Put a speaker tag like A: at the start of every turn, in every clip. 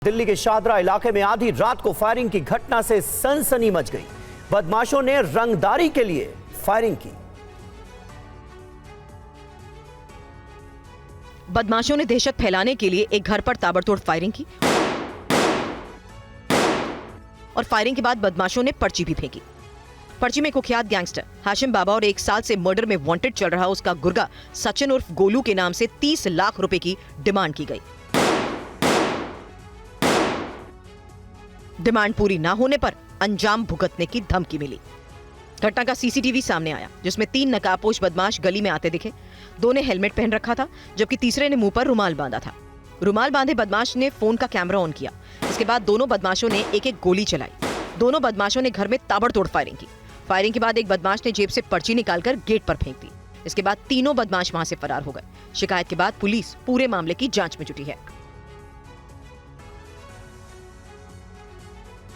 A: दिल्ली के शादरा इलाके में आधी रात को फायरिंग की घटना से सनसनी मच गई। बदमाशों ने रंगदारी के लिए फायरिंग की।
B: बदमाशों ने दहशत फैलाने के लिए एक घर पर ताबड़तोड़ फायरिंग की और फायरिंग के बाद बदमाशों ने पर्ची भी फेंकी। पर्ची में कुख्यात गैंगस्टर हाशिम बाबा और 1 साल से मर्डर में वांटेड चल रहा उसका गुर्गा सचिन उर्फ गोलू के नाम से 30 लाख रुपए की डिमांड की गई। डिमांड पूरी ना होने पर अंजाम भुगतने की धमकी मिली। घटना का सीसीटीवी सामने आया, जिसमें 3 नकाबपोश बदमाश गली में आते दिखे। 2 ने हेलमेट पहन रखा था, जबकि तीसरे ने मुंह पर रुमाल बांधा था। रुमाल बांधे बदमाश ने फोन का कैमरा ऑन किया। इसके बाद दोनों बदमाशों ने एक गोली चलाई। दोनों बदमाशों ने घर में ताबड़तोड़ फायरिंग की। फायरिंग के बाद एक बदमाश ने जेब से पर्ची निकालकर गेट पर फेंक दी। इसके बाद तीनों बदमाश वहां से फरार हो गए। शिकायत के बाद पुलिस पूरे मामले की जांच में जुटी है।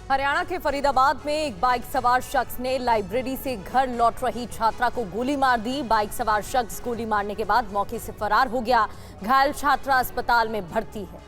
C: हरियाणा के फरीदाबाद में एक बाइक सवार शख्स ने लाइब्रेरी से घर लौट रही छात्रा को गोली मार दी। बाइक सवार शख्स गोली मारने के बाद मौके से फरार हो गया। घायल छात्रा अस्पताल में भर्ती है।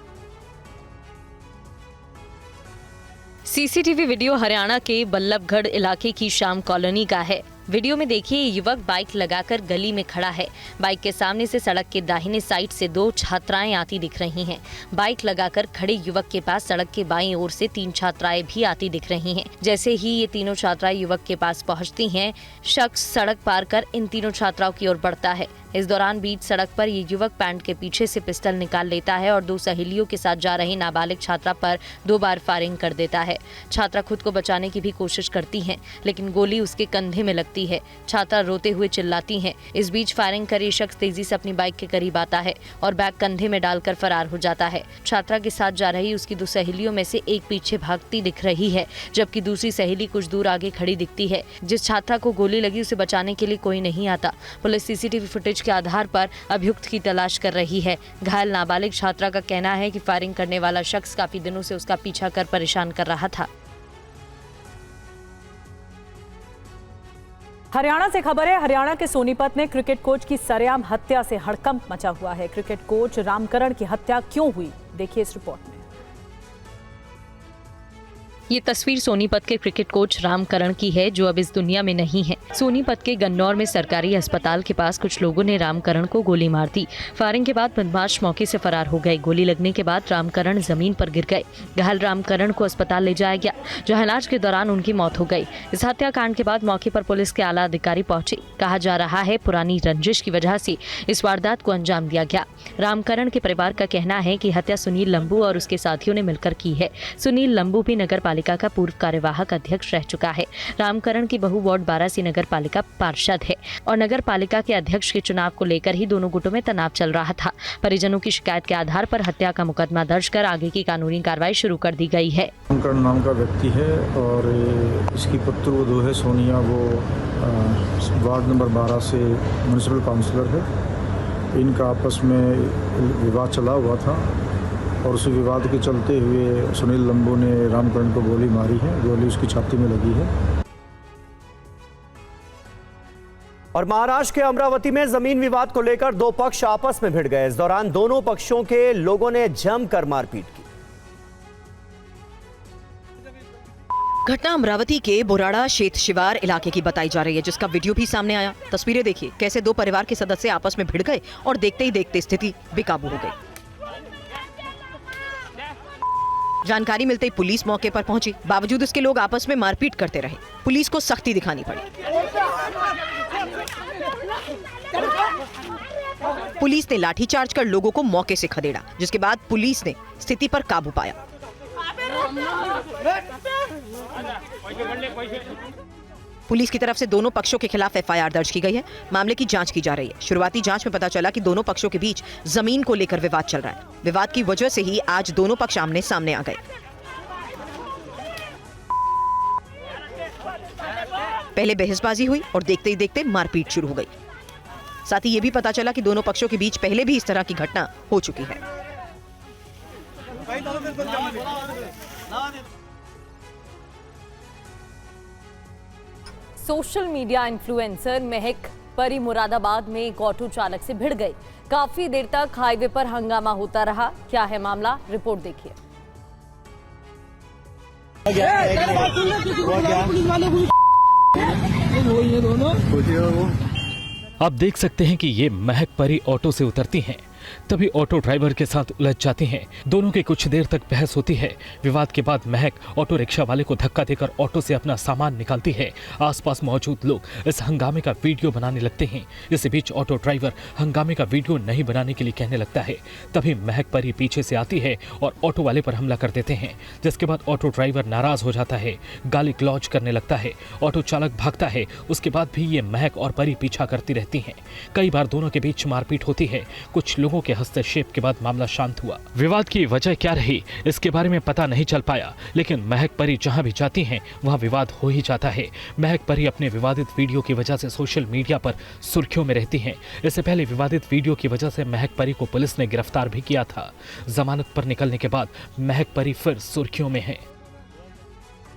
D: सीसीटीवी वीडियो हरियाणा के बल्लभगढ़ इलाके की श्याम कॉलोनी का है। वीडियो में देखिए, युवक बाइक लगाकर गली में खड़ा है। बाइक के सामने से सड़क के दाहिने साइड से 2 छात्राएं आती दिख रही हैं। बाइक लगाकर खड़े युवक के पास सड़क के बाईं ओर से 3 छात्राएं भी आती दिख रही हैं। जैसे ही ये तीनों छात्राएं युवक के पास पहुंचती हैं, शख्स सड़क पार कर इन तीनों छात्राओं की ओर बढ़ता है। इस दौरान बीच सड़क पर ये युवक पैंट के पीछे से पिस्टल निकाल लेता है और 2 सहेलियों के साथ जा रही नाबालिग छात्रा पर 2 बार फायरिंग कर देता है। छात्रा खुद को बचाने की भी कोशिश करती है, लेकिन गोली उसके कंधे में लगती है। छात्रा रोते हुए चिल्लाती है। इस बीच फायरिंग कर ये शख्स तेजी से अपनी बाइक के करीब आता है और बैग कंधे में डालकर फरार हो जाता है। छात्रा के साथ जा रही उसकी 2 सहेलियों में से एक पीछे भागती दिख रही है, जबकि दूसरी सहेली कुछ दूर आगे खड़ी दिखती है। जिस छात्रा को गोली लगी उसे बचाने के लिए कोई नहीं आता। पुलिस सीसीटीवी फुटेज के आधार पर अभियुक्त की तलाश कर रही है। घायल नाबालिग छात्रा का कहना है कि फायरिंग करने वाला शख्स काफी दिनों से उसका पीछा कर परेशान कर रहा था।
C: हरियाणा से खबर है। हरियाणा के सोनीपत में क्रिकेट कोच की सरेआम हत्या से हड़कंप मचा हुआ है। क्रिकेट कोच रामकरण की हत्या क्यों हुई, देखिए इस रिपोर्ट में।
D: ये तस्वीर सोनीपत के क्रिकेट कोच रामकरण की है, जो अब इस दुनिया में नहीं है। सोनीपत के गन्नौर में सरकारी अस्पताल के पास कुछ लोगों ने रामकरण को गोली मार दी। फायरिंग के बाद बदमाश मौके से फरार हो गए। गोली लगने के बाद रामकरण जमीन पर गिर गए। घायल रामकरण को अस्पताल ले जाया गया, जहां इलाज के दौरान उनकी मौत हो गई। इस हत्याकांड के बाद मौके पर पुलिस के आला अधिकारी पहुंचे। कहा जा रहा है पुरानी रंजिश की वजह से इस वारदात को अंजाम दिया गया। रामकरण के परिवार का कहना है कि हत्या सुनील लंबू और उसके साथियों ने मिलकर की है। सुनील लंबू भी नगर पालिका का पूर्व कार्यवाहक अध्यक्ष रह चुका है। रामकरण की बहू वार्ड 12 से नगर पालिका पार्षद है और नगर पालिका के अध्यक्ष के चुनाव को लेकर ही दोनों गुटों में तनाव चल रहा था। परिजनों की शिकायत के आधार पर हत्या का मुकदमा दर्ज कर आगे की कानूनी कार्रवाई शुरू कर दी गई है।
E: रामकरण नाम का व्यक्ति है और इसकी पुत्रवधू है सोनिया। वो वार्ड नंबर 12 से म्युनिसिपल काउंसलर है। इनका आपस में विवाद चला हुआ था और उस विवाद के चलते हुए सुनील लंबू ने रामकरण को गोली मारी है। गोली उसकी छाती में लगी है।
A: और महाराष्ट्र के अमरावती में जमीन विवाद को लेकर 2 पक्ष आपस में भिड़ गए। इस दौरान दोनों पक्षों के लोगों ने जमकर मारपीट की।
B: घटना अमरावती के बोराड़ा शेत शिवार इलाके की बताई जा रही है, जिसका वीडियो भी सामने आया। तस्वीरें देखिए, कैसे 2 परिवार के सदस्य आपस में भिड़ गए और देखते ही देखते स्थिति बेकाबू हो गई। जानकारी मिलते ही पुलिस मौके पर पहुंची। बावजूद इसके लोग आपस में मारपीट करते रहे। पुलिस को सख्ती दिखानी पड़ी। पुलिस ने लाठीचार्ज कर लोगों को मौके से खदेड़ा, जिसके बाद पुलिस ने स्थिति पर काबू पाया। पुलिस की तरफ से दोनों पक्षों के खिलाफ एफआईआर दर्ज की गई है। मामले की जांच की जा रही है। शुरुआती जांच में पता चला कि दोनों पक्षों के बीच जमीन को लेकर विवाद चल रहा है। विवाद की वजह से ही आज दोनों पक्ष आमने सामने आ गए। पहले बहसबाजी हुई और देखते ही देखते मारपीट शुरू हो गई। साथ ही ये भी पता चला कि दोनों पक्षों के बीच पहले भी इस तरह की घटना हो चुकी है।
C: सोशल मीडिया इन्फ्लुएंसर महक परी मुरादाबाद में एक ऑटो चालक से भिड़ गई। काफी देर तक हाईवे पर हंगामा होता रहा। क्या है मामला, रिपोर्ट देखिए।
F: आप देख सकते हैं कि ये महक परी ऑटो से उतरती हैं, तभी ऑटो ड्राइवर के साथ उलझ जाती हैं। दोनों की कुछ देर तक बहस होती है। विवाद के बाद महक ऑटो रिक्शा वाले को धक्का देकर ऑटो से अपना सामान निकालती है। आसपास मौजूद लोग इस हंगामे का वीडियो बनाने लगते हैं। इसी बीच ऑटो ड्राइवर हंगामे का वीडियो नहीं बनाने के लिए कहने लगता है। तभी महक परी पीछे से आती है और ऑटो वाले पर हमला कर देते हैं, जिसके बाद ऑटो ड्राइवर नाराज हो जाता है, गाली गलौज करने लगता है। ऑटो चालक भागता है। उसके बाद भी ये महक और परी पीछा करती रहती हैं। कई बार दोनों के बीच मारपीट होती है। कुछ लोगों के हस्तक्षेप के बाद मामला शांत हुआ। विवाद की वजह क्या रही इसके बारे में पता नहीं चल पाया, लेकिन महक परी जहां भी जाती हैं वहां विवाद हो ही जाता है। महक परी अपने विवादित वीडियो की वजह से सोशल मीडिया पर सुर्खियों में रहती हैं। इससे पहले विवादित वीडियो की वजह से महक परी को पुलिस ने गिरफ्तार भी किया था। जमानत पर निकलने के बाद महक परी फिर सुर्खियों में है।